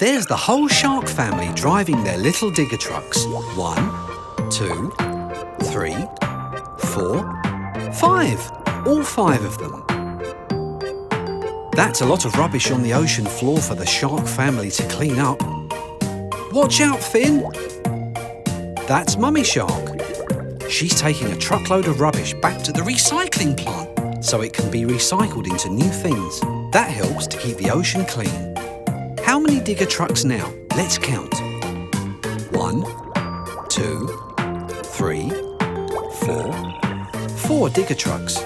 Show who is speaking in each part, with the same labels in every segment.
Speaker 1: There's the whole shark family driving their little digger trucks. 1, 2, 3, 4, 5. All 5 of them. That's a lot of rubbish on the ocean floor for the shark family to clean up. Watch out, Finn! That's Mummy Shark. She's taking a truckload of rubbish back to the recycling plant so it can be recycled into new things. That helps to keep the ocean clean. How many digger trucks now? Let's count. 1, 2, 3, 4. 4 digger trucks.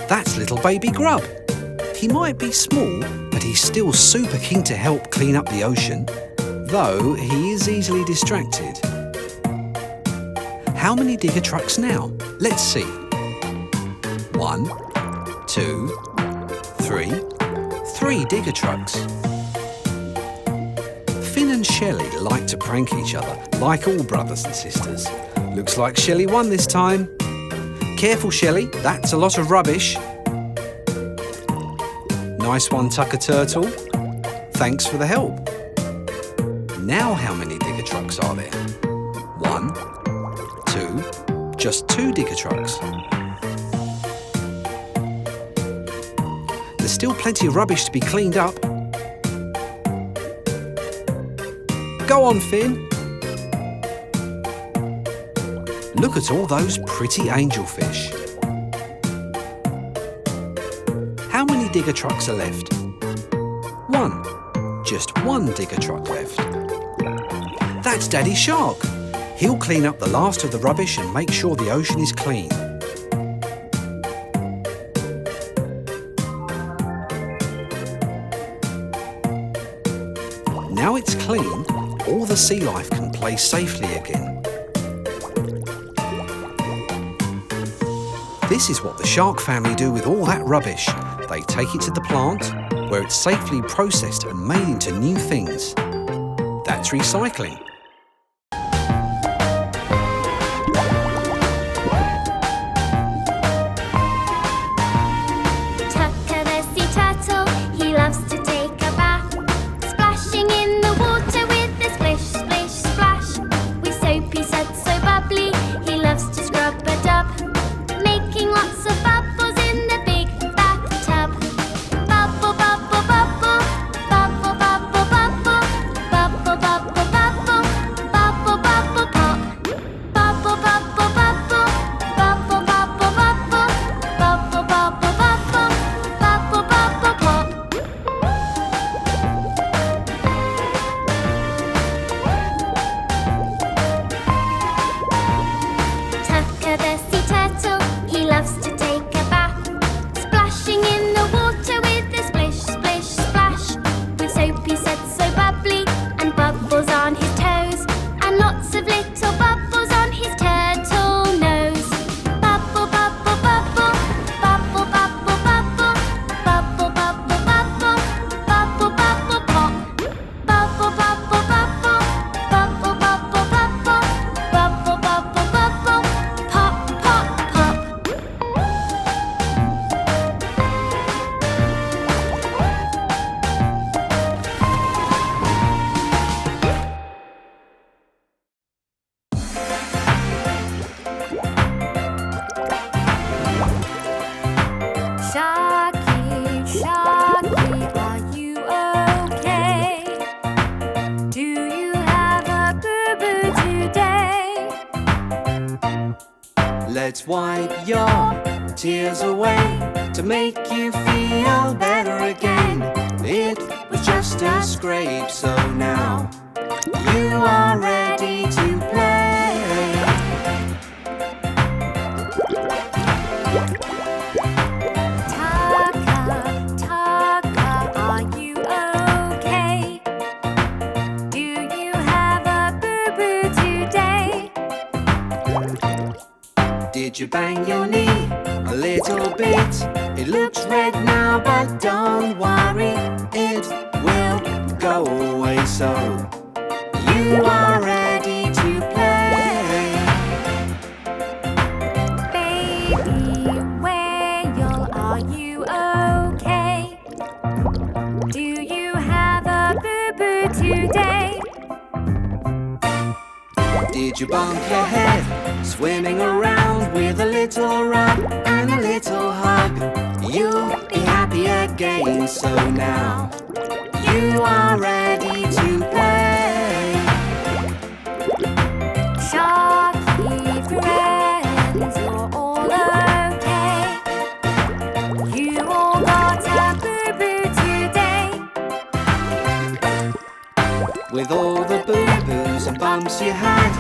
Speaker 1: That's little baby Grub. He might be small, but he's still super keen to help clean up the ocean, though he is easily distracted. How many digger trucks now? Let's see. 1, 2, 3. 3 digger trucks. Finn and Shelley like to prank each other, like all brothers and sisters. Looks like Shelley won this time. Careful, Shelley, that's a lot of rubbish. Nice one, Tucker Turtle. Thanks for the help. Now how many digger trucks are there? 1, 2, just 2 digger trucks. There's still plenty of rubbish to be cleaned up. Go on, Finn. Look at all those pretty angelfish. How many digger trucks are left? 1. Just 1 digger truck left. That's Daddy Shark. He'll clean up the last of the rubbish and make sure the ocean is clean. Now it's clean, all the sea life can play safely again. This is what the shark family do with all that rubbish. They take it to the plant, where it's safely processed and made into new things. That's recycling.
Speaker 2: Tucker the sea turtle, he loves to take a bath, splashing in the water with a splish, splish, splash. With soapy suds so bubbly, he loves to scrub a dub, making lots of bubbles in the big bathtub. Bubble, bubble, bubble, bubble, bubble, bubble, bubble, bubble, bubble, bubble, bubble, pop. Bubble, bubble, bubble, bubble, bubble, bubble, bubble, bubble, bubble, bubble, bubble, pop. Tucker the sea turtle, he loves to take a bath, splashing in the water with a splish, splish, splash. With soapy suds so bubbly and bubbles on his toes, and lots of little bubbles on his turtle nose. Bubble, bubble, bubble, bubble, bubble, bubble, bubble, bubble, bubble, bubble, bubble, pop. Bubble, bubble, bubble, bubble, bubble, bubble, bubble, bubble, bubble, pop, pop, pop.
Speaker 3: Sharky, Sharky, are you okay? Do you have a boo-boo today?
Speaker 1: Let's wipe your tears away to make you feel better again. It was just a scrape, so now you are ready to play.
Speaker 3: Tucker, are you okay? Do you have a boo-boo today?
Speaker 1: Did you bang your knee a little bit? It looks red now, but don't worry, it will go away, so you are ready to play.
Speaker 3: Baby whale, are you okay?
Speaker 1: you bump your head, swimming around with a little rub and a little hug. You'll be happy again, so now you are ready to play.
Speaker 3: Sharky friends, you're all okay. You all got a boo-boo today.
Speaker 1: With all the boo-boos and bumps you had,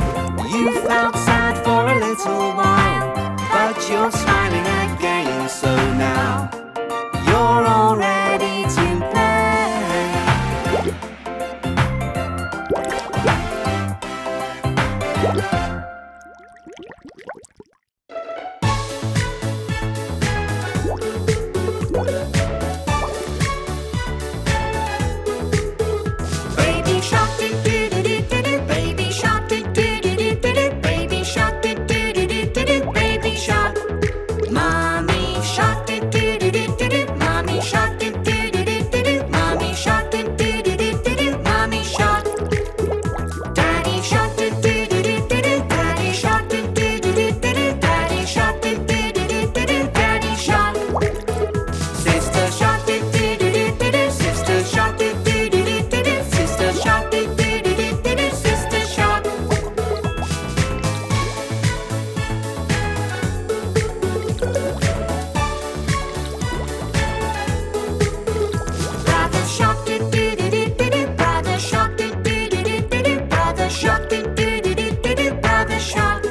Speaker 1: you felt sad for a little while, but you're smiling again, so now you're all ready to play.
Speaker 2: Baby shark do do do do do do. Baby shark do do do do do do. Baby shark do do do do do do. Baby shark. Mommy shark do do do do do do. Mommy shark do do do do do do. Mommy shark do do do do do do. Mommy shark. Daddy shark do do do do do do. Daddy shark do do do do do do. Daddy shark do do do do do do. Daddy shark. Sister shark do do do do do do. Sister shark do do do do do do. Sister shark do do do do do do. Sister shark. Brother shark do do do do do do. Brother shark do do do do do do. Brother shark do do do do do do. Brother shark.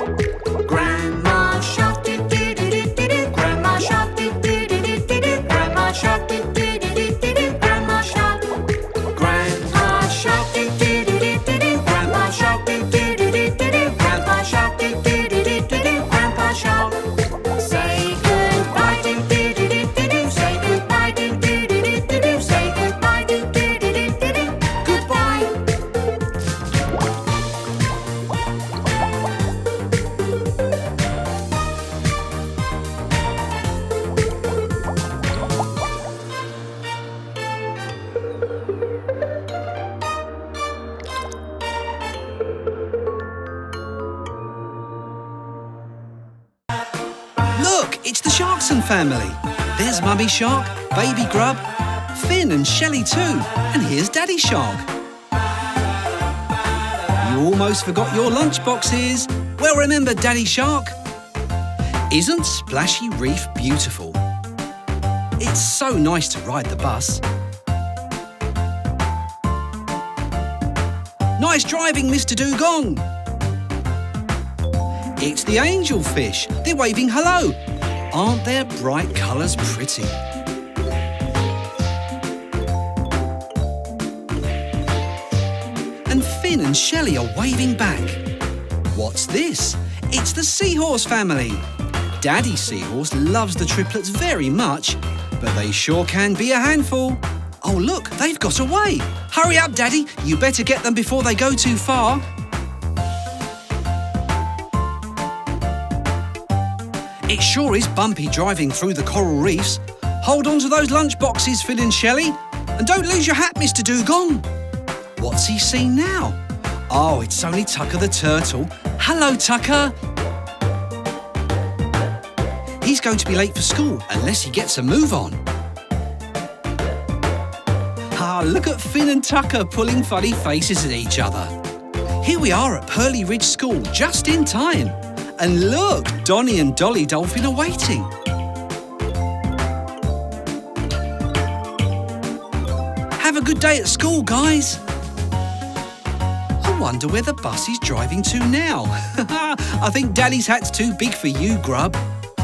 Speaker 2: Grandma shark do do do do do do. Grandma shark do do do do do do. Grandma shark do do do do do do. Grandma shark. Grandpa shark do do do do do do. Grandpa shark do do do do do do. Grandpa shark do do do do do do. Grandpa shark. Say goodbye do do do do do do. Say goodbye do do do do do do. Say goodbye do do do do do do. Goodbye.
Speaker 1: Look, it's the Sharkson family. There's Mummy Shark, Baby Grub, Finn and Shelley too. And here's Daddy Shark. You almost forgot your lunch boxes. Well, remember Daddy Shark? Isn't Splashy Reef beautiful? It's so nice to ride the bus. Nice driving, Mr. Dugong. It's the angelfish. They're waving hello. Aren't their bright colours pretty? And Finn and Shelley are waving back. What's this? It's the seahorse family. Daddy Seahorse loves the triplets very much, but they sure can be a handful. Oh look, they've got away. Hurry up, Daddy. You better get them before they go too far. It sure is bumpy driving through the coral reefs. Hold on to those lunch boxes, Finn and Shelley. And don't lose your hat, Mr. Dugong. What's he seen now? Oh, it's only Tucker the turtle. Hello, Tucker. He's going to be late for school unless he gets a move on. Ah, look at Finn and Tucker pulling funny faces at each other. Here we are at Pearly Ridge School, just in time. And look, Donnie and Dolly Dolphin are waiting. Have a good day at school, guys. I wonder where the bus is driving to now. I think Daddy's hat's too big for you, Grub.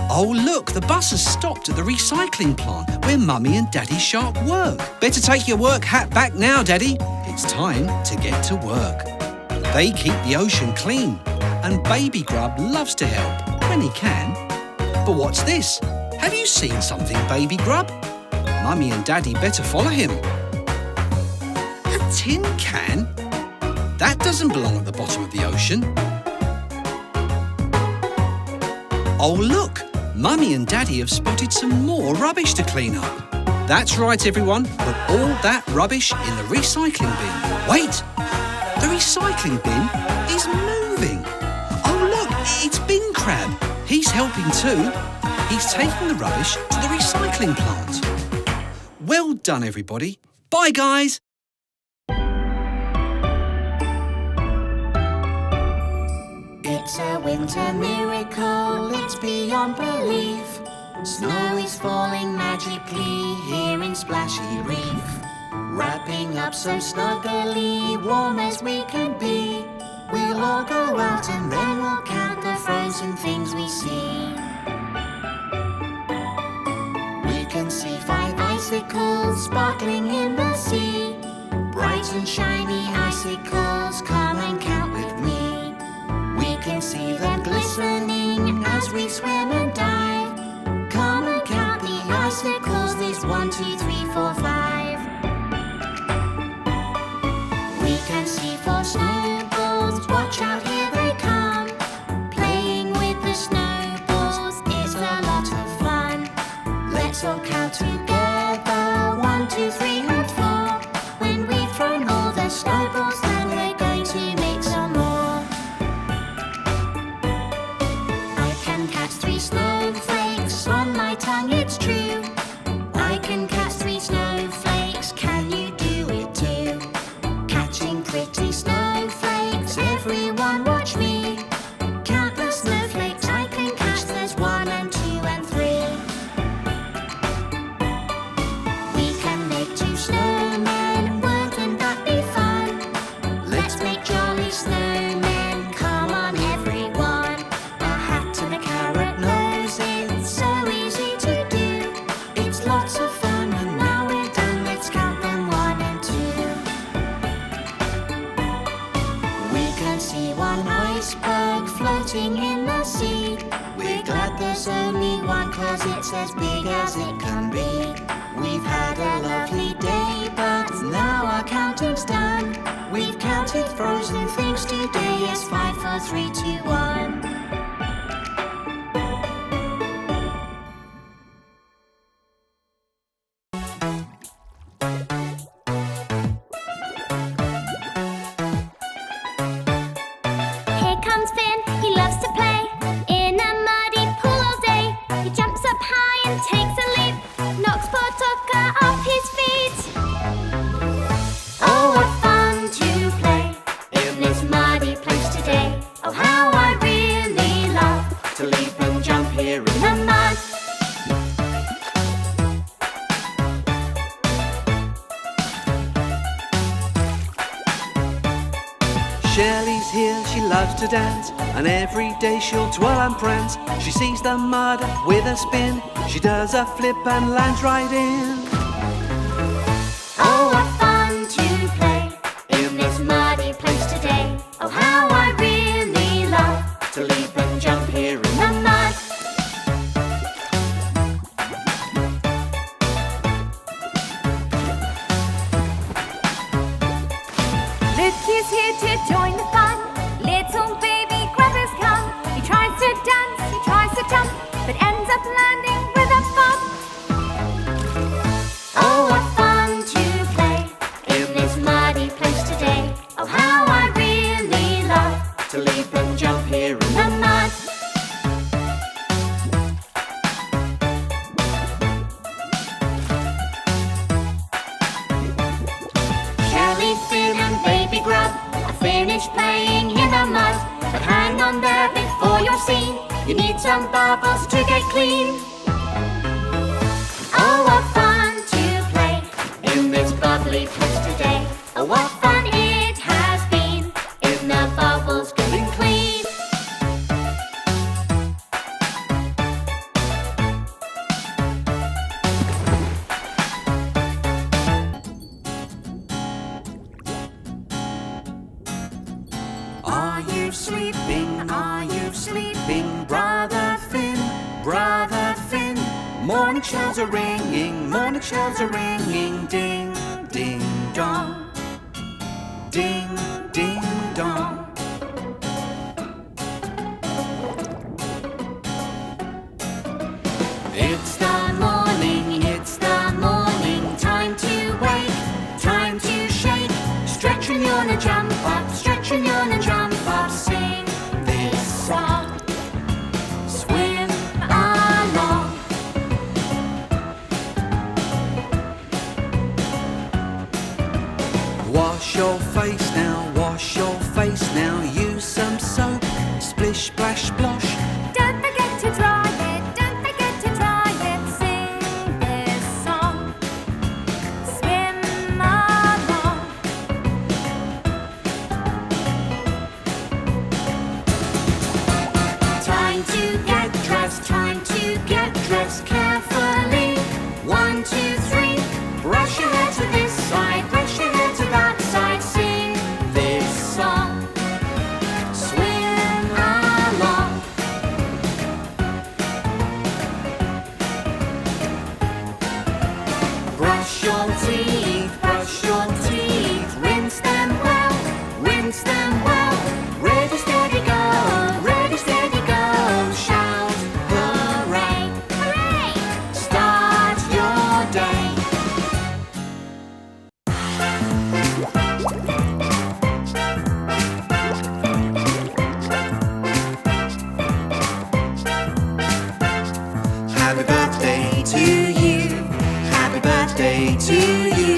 Speaker 1: Oh, look, the bus has stopped at the recycling plant where Mummy and Daddy Shark work. Better take your work hat back now, Daddy. It's time to get to work. They keep the ocean clean, and Baby Grub loves to help when he can. But what's this? Have you seen something, Baby Grub? Mummy and Daddy better follow him. A tin can? That doesn't belong at the bottom of the ocean. Oh, look! Mummy and Daddy have spotted some more rubbish to clean up. That's right, everyone. Put all that rubbish in the recycling bin. Wait! The recycling bin is moving. bin crab. He's helping too. He's taking the rubbish to the recycling plant. Well done, everybody. Bye, guys.
Speaker 4: It's a winter miracle, it's beyond belief. Snow is falling magically here in Splashy Reef. Wrapping up so snugly, warm as we can be. We'll all go out and then we'll count the frozen things we see. We can see 5 icicles sparkling in the sea. Bright and shiny icicles, come and count with me. We can see them glistening as we swim and dive. Come and count the icicles, there's 1, 2, 3, 4, 5. We can see 4 snowballs, watch out, here they come. Playing with the snowballs is a lot of fun. Let's all count together, 1, 2, 3 and 4. When we've thrown all the snowballs, then we're going to make some more. I can catch 3 snowflakes on my tongue, it's true. I can catch 3 snowflakes, can you do it too? Catching pretty snowflakes, everyone watch me. Count the snowflakes I can catch, there's 1 and 2 and 3. We can make 2 snowmen, wouldn't that be fun? Let's make jolly snowmen, come on everyone. A hat and a carrot nose, it's so easy to do. It's lots of fun and now we're done, let's count them 1 and 2. We can see 1 iceberg floating in the sea. We're glad there's only 1 'cause it's as big as it can be. We've had a lovely day, but now our counting's done. We've counted frozen things today, yes, 5, 4, 3, 2, 1.
Speaker 2: Here comes Finn, he loves to play in a muddy pool all day. He jumps up high and takes a leap, knocks poor Tucker off his feet. Oh, what fun to play in this muddy place today. Oh, how I really love
Speaker 4: To leap and jump here in
Speaker 2: the mud.
Speaker 1: Shelley's here, she loves to dance, and every day she'll twirl and prance. She sees the mud with a spin, she does a flip and lands right in.
Speaker 2: Oh, what fun to play in this muddy place today. Oh, how I really love
Speaker 4: To leap and jump here in
Speaker 2: the mud.
Speaker 3: Look who's here to join the fun. Little baby Grubbers come. He tries to dance, he tries to jump, but ends up landing with a bump.
Speaker 2: Oh, what fun to play in this muddy place today. Oh, how I really love
Speaker 4: To leap and jump here in
Speaker 2: the mud. Shelley, Finn and Baby Grub are finished playing in the mud. But hang on there before you're seen, you need some bubbles to get clean. Oh, what fun to play in this bubbly place today. Oh, what fun it has been in the bubbles getting clean.
Speaker 4: Are you sleeping? Are you sleeping? Brother Finn, Brother Finn. Morning shells are ringing, morning shells are ringing. Ding, ding, dong. Ding, ding, dong. It's the morning, time to wake, time to shake. Stretch and yawn and jump up, stretch and yawn and jump up. Sing this song
Speaker 1: gosh.
Speaker 3: Don't forget to try it, don't forget to try it. Sing this song, swim along.
Speaker 4: Time to get dressed, time to get dressed carefully. 1, 2, 3. Brush your hair to this side, brush your hair to that side. Sing this song, swim along. Brush your teeth, rinse them well, rinse them well. Ready, steady, go, ready, steady, go. Shout hooray,
Speaker 2: Hooray!
Speaker 4: start your day. Happy birthday to you, happy birthday to you.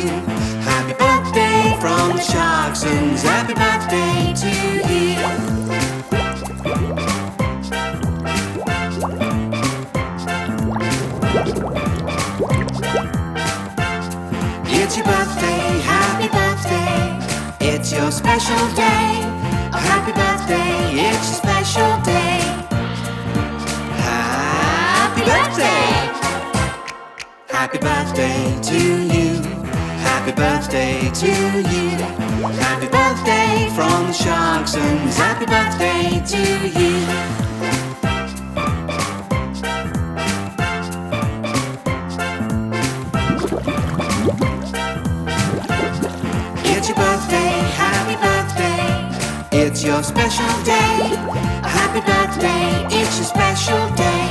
Speaker 4: Happy birthday from the Sharksons, happy birthday to you. It's your birthday, happy birthday. It's your special day. Oh, happy birthday, it's your special day. Happy birthday! Happy birthday to you. Happy birthday to you. Happy birthday from the Sharksons. Happy birthday to you. It's your birthday, happy birthday. It's your special day. Happy birthday, it's your special day.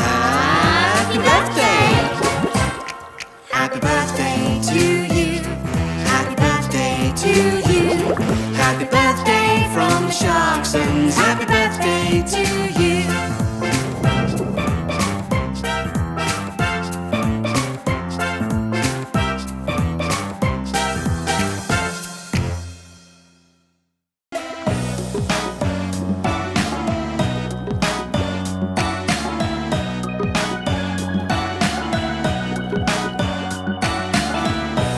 Speaker 4: Happy birthday! Happy birthday to you. Happy birthday to you. Happy birthday from the Sharksons. Happy birthday to you.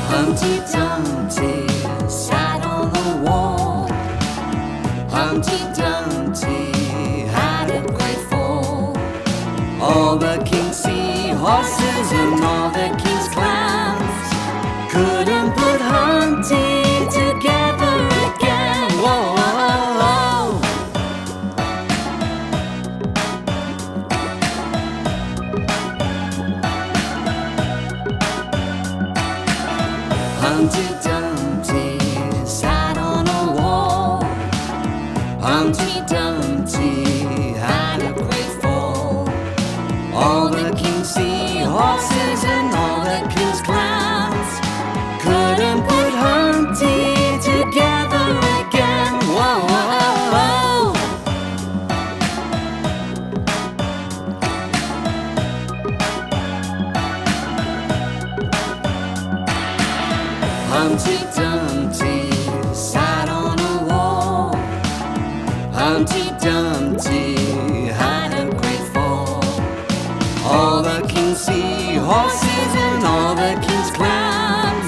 Speaker 4: Humpty Dumpty sat on the wall. Humpty Dumpty had a great fall. All the king's seahorses and all the king's clams couldn't put Humpty together again. Whoa, whoa, whoa. Humpty Dumpty sat on a wall. Humpty Dumpty had a great fall. All the king's seahorses and all the king's clams couldn't put Humpty together again. Whoa, whoa, whoa. Humpty Dumpty sat on a wall. Humpty Dumpty had a great fall. All the king's seahorses and all the king's clams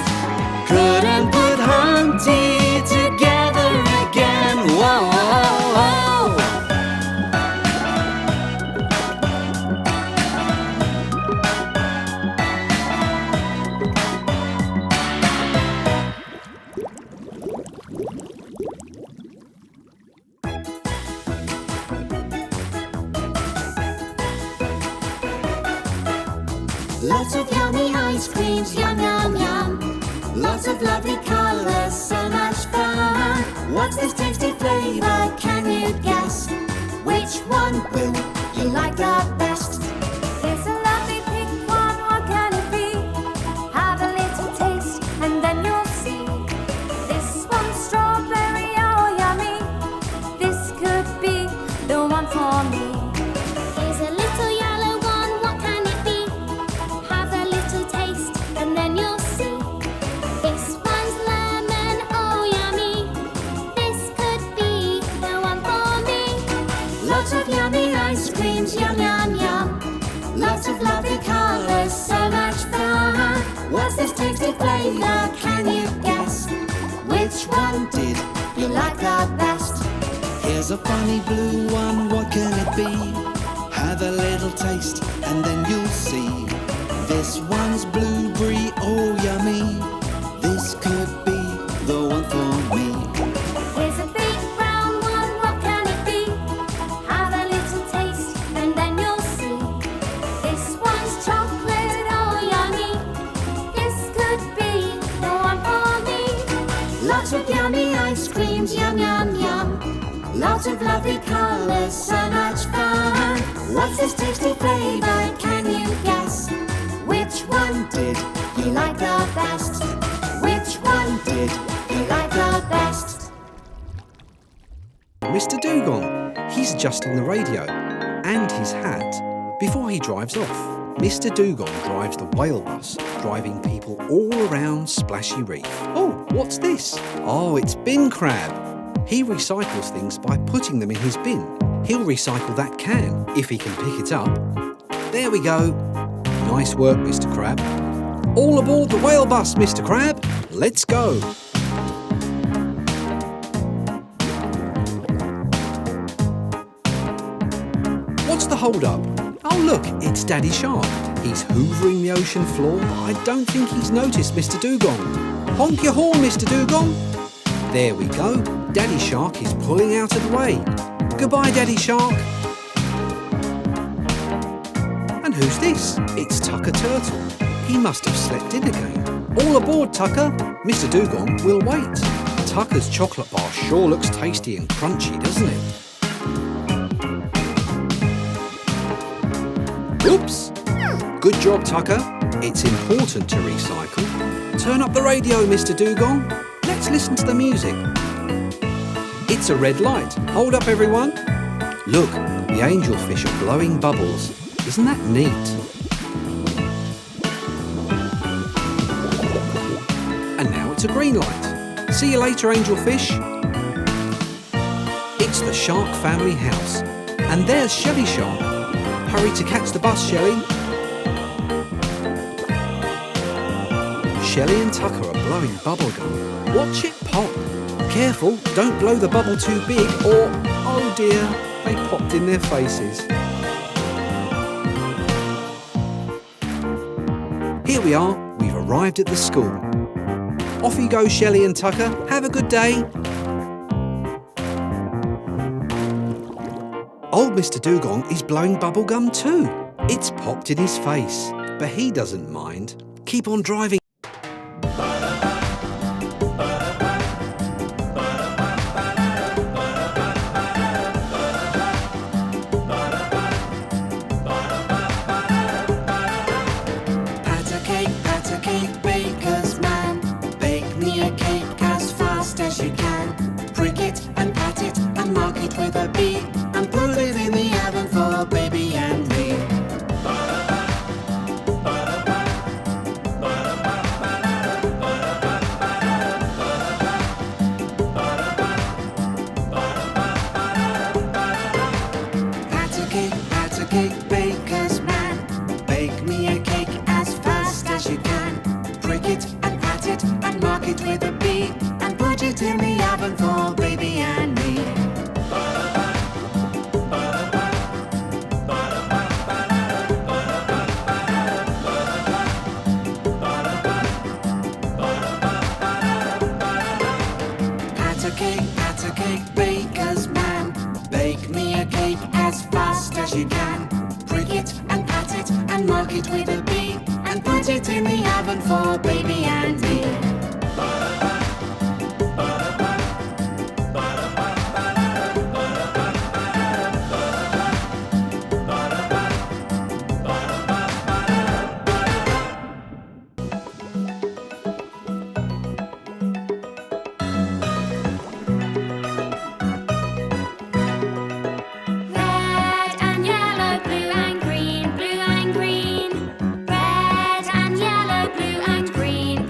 Speaker 4: couldn't put Humpty together again. Whoa, whoa, whoa. Lots of yummy ice creams, yum, yum, yum. Lots of lovely colors, so much fun. What's this tasty flavor, can you guess? Which one will you like the best?
Speaker 3: It's a lovely pink one, what can it be? Have a little taste and then you'll see. This one's strawberry, oh yummy. This could be the one for me.
Speaker 2: Here's a little yellow one, what can it be? Have a little taste and then you'll see. This one's lemon, oh yummy. This could be the one for me.
Speaker 3: Lots of yummy ice creams, yum, yum, yum. Lots of lovely colours, so much fun. What's this tasty flavour, can you guess? Which one did you like the best?
Speaker 4: Here's a funny blue one, what can it be? Have a little taste and then you'll see. This one's blueberry, oh yummy. This could be the one for me.
Speaker 3: Here's a big brown one, what can it be? Have a little taste and then you'll see. This one's chocolate, oh yummy. This could be the one for me. Lots of yummy ice creams, yum, yum, yum. Lots of lovely colours, so much fun. What's this tasty flavour, can you guess? Which one did you like the best? Which one did you like the best?
Speaker 1: Mr. Dugong, he's adjusting the radio and his hat before he drives off. Mr. Dugong drives the whale bus, driving people all around Splashy Reef. Oh, what's this? Oh, it's bin crab. He recycles things by putting them in his bin. He'll recycle that can if he can pick it up. There we go. Nice work, Mr. Crab. All aboard the whale bus, Mr. Crab. Let's go. What's the hold-up? Oh, look, it's Daddy Shark. He's hoovering the ocean floor, but I don't think he's noticed Mr. Dugong. Honk your horn, Mr. Dugong. There we go. Daddy Shark is pulling out of the way. Goodbye, Daddy Shark. And who's this? It's Tucker Turtle. He must have slept in again. All aboard, Tucker. Mr. Dugong will wait. Tucker's chocolate bar sure looks tasty and crunchy, doesn't it? Oops. Good job, Tucker. It's important to recycle. Turn up the radio, Mr. Dugong. Let's listen to the music. It's a red light. Hold up, everyone. Look, the angelfish are blowing bubbles. Isn't that neat? And now it's a green light. See you later, angelfish. It's the Shark family house. And there's Shelly Shark. Hurry to catch the bus, Shelly. Shelly and Tucker are blowing bubblegum. Watch it pop. Careful, don't blow the bubble too big or, oh dear, they popped in their faces. Here we are, we've arrived at the school. Off you go, Shelly and Tucker. Have a good day. Old Mr. Dugong is blowing bubblegum too. It's popped in his face, but he doesn't mind. Keep on driving.
Speaker 4: Pat a cake, baker's man. Bake me a cake as fast as you can. Prick it and pat it and mark it with a B. And put it in the oven for baby and me. Pat a cake, baker's man. Bake me a cake as fast as you can. Prick it and pat it and mark it with a B. And put it in the oven for baby and me. Pat a cake, baker's man. Bake me a cake as fast as you can. Prick it and pat it and mark it with a B. And put it in the oven for baby and me.
Speaker 2: Red and yellow, blue and green, blue and green. Red and yellow, blue and green.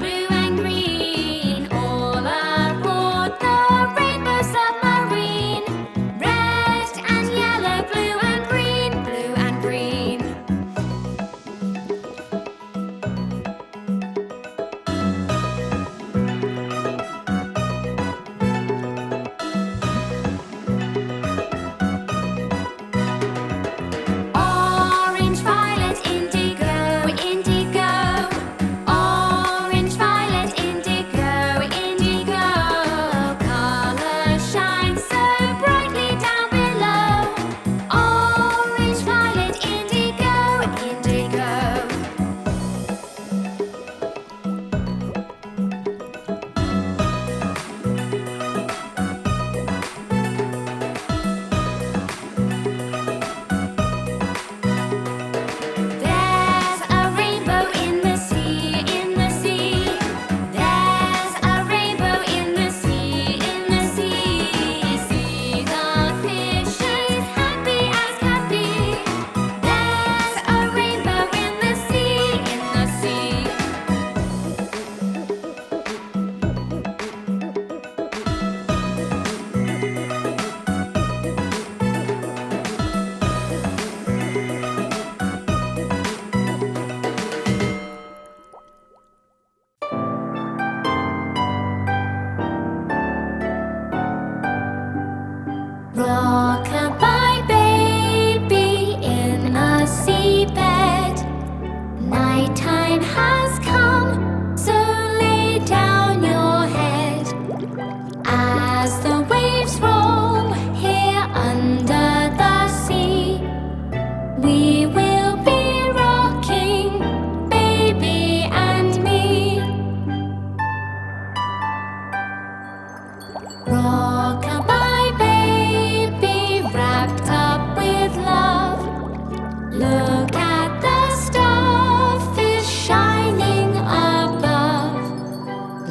Speaker 3: Look at the starfish shining above.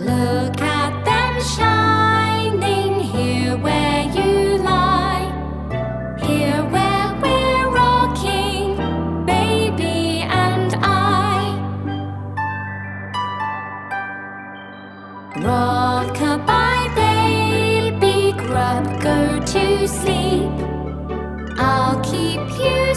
Speaker 3: Look at them shining here where you lie. Here where we're rocking, baby and I. Rock-a-bye, baby, grub, go to sleep. I'll keep you